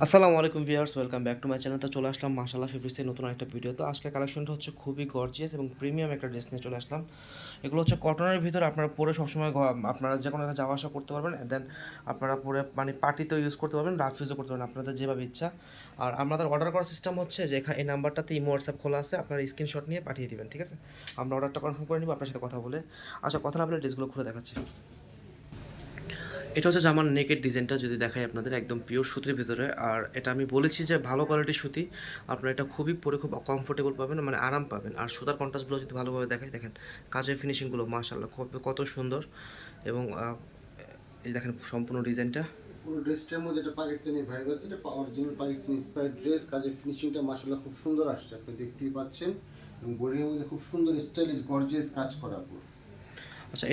আসসালামু আলাইকুম viewers, welcome back to my channel. তো চলে আসলাম মাশাআল্লাহ ফেব্রিক্সের নতুন একটা ভিডিও। তো আজকে কালেকশনটা হচ্ছে খুবই গর্জিয়াস এবং প্রিমিয়াম একটা ড্রেস নিয়ে চলে আসলাম। এগুলো হচ্ছে কটনের ভিতরে, আপনারা পরে সবসময় আপনারা যে কোনো জায়গায় যাওয়া আসা করতে পারবেন। দেন আপনারা পরে মানে পার্টিতেও ইউজ করতে পারবেন, রাফ ইউজও করতে পারবেন, আপনাদের যেভাবে ইচ্ছা। আর আমাদের অর্ডার করার সিস্টেম হচ্ছে যে এই নাম্বারটাতে ইমো হোয়াটসঅ্যাপ খোলা আছে, আপনারা স্ক্রিনশট নিয়ে পাঠিয়ে দিবেন, ঠিক আছে? আমরা অর্ডারটা কনফার্ম করে নিব, আপনার সাথে কথা বলে। আচ্ছা, কথা না বলে ড্রেসগুলো খুলে দেখাচ্ছি। এটা হচ্ছে জামার নেকের ডিজাইনটা যদি দেখাই আপনাদের, একদম পিওর সুতির ভিতরে। আর এটা আমি বলেছি যে ভালো কোয়ালিটির সুতি, আপনারা এটা খুবই পরে খুব কমফোর্টেবল পাবেন, মানে আরাম পাবেন। আর সুতার কন্ট্রাস্টগুলো যদি ভালোভাবে দেখাই, দেখেন কাজের ফিনিশিংগুলো মাশাআল্লাহ কত সুন্দর। এবং এই দেখেন সম্পূর্ণ ডিজাইনটা। পুরো ড্রেসটার মধ্যে এটা পাকিস্তানি ভাইব আছে, এটা অরিজিনাল পাকিস্তানি ইন্সপায়ার্ড ড্রেস। কাজের ফিনিশিংটা মাশাআল্লাহ খুব সুন্দর আসছে, আপনি দেখতেই পাচ্ছেন। এবং বডির মধ্যে খুব সুন্দর স্টাইলিশ গর্জিয়াস কাজ করা পুরো। আচ্ছা,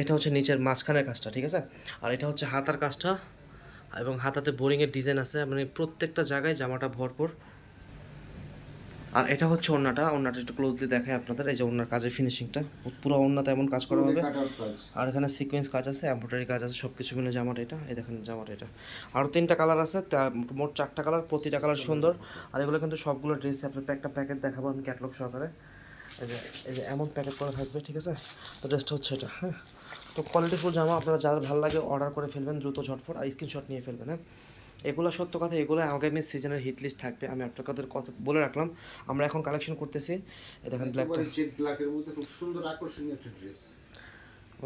এটা হচ্ছে নিচের মাঝখানের কাজটা, ঠিক আছে? আর এটা হচ্ছে হাতার কাজটা, এবং হাতাতে বোরিংয়ের ডিজাইন আছে, মানে প্রত্যেকটা জায়গায় জামাটা ভরপুর। আর এটা হচ্ছে ওড়নাটা একটু ক্লোজলি দেখায় আপনাদের। এই যে ওড়নার কাজের ফিনিশিংটা, পুরো ওড়নাতে এমন কাজ করা হবে। কাট আউট কাজ, আর এখানে সিকোয়েন্স কাজ আছে, এমব্রয়ডারি কাজ আছে, সব কিছু মিলে জামাটা এটা। এই দেখেন জামাটা এটা। আরও 3টা কালার আছে, মোট 4টা কালার, প্রতিটা কালার সুন্দর। আর এগুলো কিন্তু সবগুলো ড্রেস আপনার একটা প্যাকেট দেখাবো আমি ক্যাটলগ সহকারে। এই যে এমন প্যাকেট করা থাকবে, ঠিক আছে? তো ড্রেসটা হচ্ছে এটা, হ্যাঁ। তো কোয়ালিটিফুল জামা, আপনারা যার ভালো লাগে অর্ডার করে ফেলবেন দ্রুত ঝটফট, আর স্ক্রিনশট নিয়ে ফেলবেন, হ্যাঁ। এগুলো সত্য কথা, এগুলো আগামী সিজনের হিট লিস্ট থাকবে, আমি আপনাদের কথা বলে রাখলাম। আমরা এখন কালেকশন করতেছি। এই দেখেন ব্ল্যাকটা, জেড ব্ল্যাকের মধ্যে খুব সুন্দর আকর্ষণীয় একটা ড্রেস।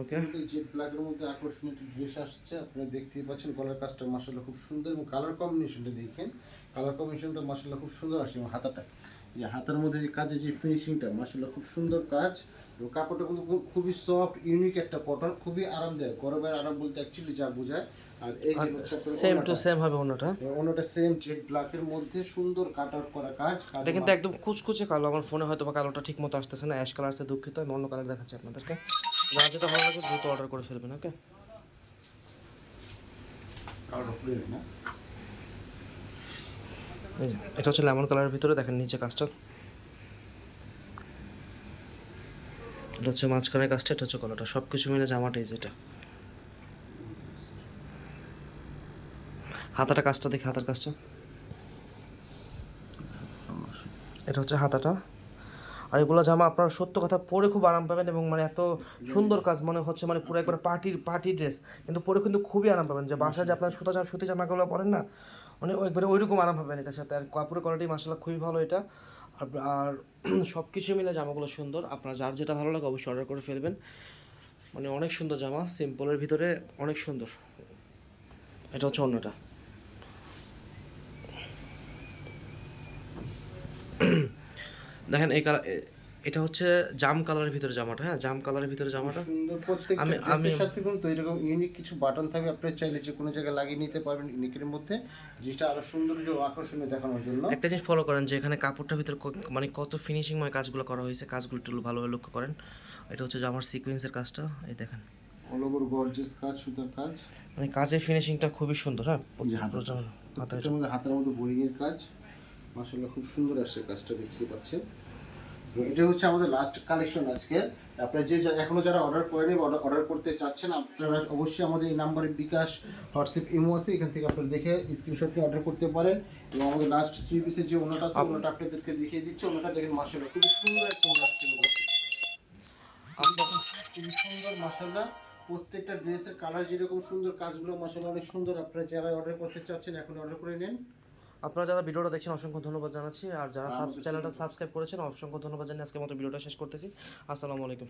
ওকে। জেড ব্ল্যাকের মধ্যে আকর্ষণীয় একটা ড্রেস আসছে, আপনারা দেখতেই পাচ্ছেন। গলার কাজটা মাশাআল্লাহ খুব সুন্দর, এবং কালার কম্বিনেশনটা দেখেন, কালার কম্বিনেশনটা মাশাআল্লাহ খুব সুন্দর আসছে। এবং হাতাটা, যে হাতার মধ্যে যে কাজের যে ফিনিশিংটা মাশাআল্লাহ খুব সুন্দর কাজ। এবং কাপড়টা কিন্তু খুবই সফট, ইউনিক একটা কটন, খুবই আরামদায়ক। গরমের আরাম বলতে অ্যাকচুয়ালি যা বোঝায়। আর এই যে সেম টু সেম হবে ওনাটা। অন্যটা সেম জেড ব্ল্যাকের মধ্যে সুন্দর কাট আউট করা কাজ। এটা কিন্তু একদম কুচকুচে কালো, আমার ফোনে হয়তো বা কালোটা ঠিক মতো আসতেছে না, অ্যাশ কালার আছে, দুঃখিত। আমি অন্য কালার দেখাচ্ছি আপনাদেরকে। যার যেটা ভালো লাগে দ্রুত অর্ডার করে ফেলবেন, ওকে। এই যে, এটা হচ্ছে লেমন কালারের ভিতরে, দেখেন নিচে কাজটা। এটা হচ্ছে মাঝখানের কাজটা, এটা হচ্ছে কলারটা, সব কিছু মিলে জামাটা এই যেটা। হাতাটা কাজটা দেখি, হাতার কাজটা। এটা হচ্ছে হাতাটা। আর এগুলো জামা আপনার সত্য কথা পরে খুব আরাম পাবেন, এবং মানে এত সুন্দর কাজ মনে হচ্ছে, মানে পুরো একবার পার্টি ড্রেস, কিন্তু পরে কিন্তু খুবই আরাম পাবেন। যে বাসায় যে আপনার সুতি জামাগুলো পরেন না, মানে একবারে ওইরকম আরাম পাবেন এটার সাথে। আর কাপড়ের কোয়ালিটি মাসাল্লাহ খুবই ভালো এটা। আর সব কিছু মিলে জামাগুলো সুন্দর, আপনার যার যেটা ভালো লাগে অবশ্যই অর্ডার করে ফেলবেন। মানে অনেক সুন্দর জামা, সিম্পলের ভিতরে অনেক সুন্দর। এটা হচ্ছে অন্যটা, দেখেন এই কালার। এটা হচ্ছে জাম কালারের ভিতরে জামাটা, হ্যাঁ, জাম কালারের ভিতরে জামাটা। সুন্দর প্রত্যেকটা আমি আমি ড্রেসের সাথে কিন্তু এরকম ইউনিক কিছু বাটন থাকবে, আপনি চাইলে যে কোনো জায়গায় লাগিয়ে নিতে পারবেন ইউনিকের মধ্যে, যেটা আরো সৌন্দর্য ও আকর্ষণীয় দেখানোর জন্য। একটা জিনিস ফলো করেন যে এখানে কাপড়টার ভিতরে মানে কত ফিনিশিংময় কাজগুলো করা হয়েছে, কাজগুলো একটু ভালোভাবে লক্ষ্য করেন। এটা হচ্ছে জামার সিকোয়েন্সের কাজটা, এই দেখেন অল ওভার গর্জিয়াস কাজ, সুতার কাজ, মানে কাজের ফিনিশিংটা খুবই সুন্দর, হ্যাঁ। এই যে প্রত্যেকটার মধ্যে হাতের মধ্যে বোরিং এর কাজ, মাশাআল্লাহ খুব সুন্দর আসছে কাজটা, দেখতে পাচ্ছেন। তো এটা হচ্ছে আমাদের লাস্ট কালেকশন আজকে। আপনারা এখনো যারা অর্ডার করেনি, অর্ডার করতে চাচ্ছেন, আপনারা অবশ্যই আমাদের এই নাম্বারে বিকাশ, হোয়াটসঅ্যাপ, ইমো আছে, এখান থেকে আপনারা দেখে স্ক্রিনশট নিয়ে অর্ডার করতে পারেন। এবং আমাদের লাস্ট 3 পিসের যে ওনাটা আছে, ওনাটা আপনাদেরকে দেখিয়ে দিচ্ছে। ওনাটা দেখেন মাশাআল্লাহ খুব সুন্দর একটা ওনা আসছে, খুবই সুন্দর মাশাআল্লাহ। প্রত্যেকটা ড্রেসের কালার যেরকম সুন্দর, কাজগুলো মাশাআল্লাহ অনেক সুন্দর। আপনারা যারা অর্ডার করতে চাচ্ছেন এখন অর্ডার করে নেন। আপনারা যারা ভিডিওটা দেখছেন অসংখ্য ধন্যবাদ জানাচ্ছি, আর যারা চ্যানেলটা সাবস্ক্রাইব করেছেন অসংখ্য ধন্যবাদ জানিয়ে আজকের মতো ভিডিওটা শেষ করতেছি। আসসালামু আলাইকুম।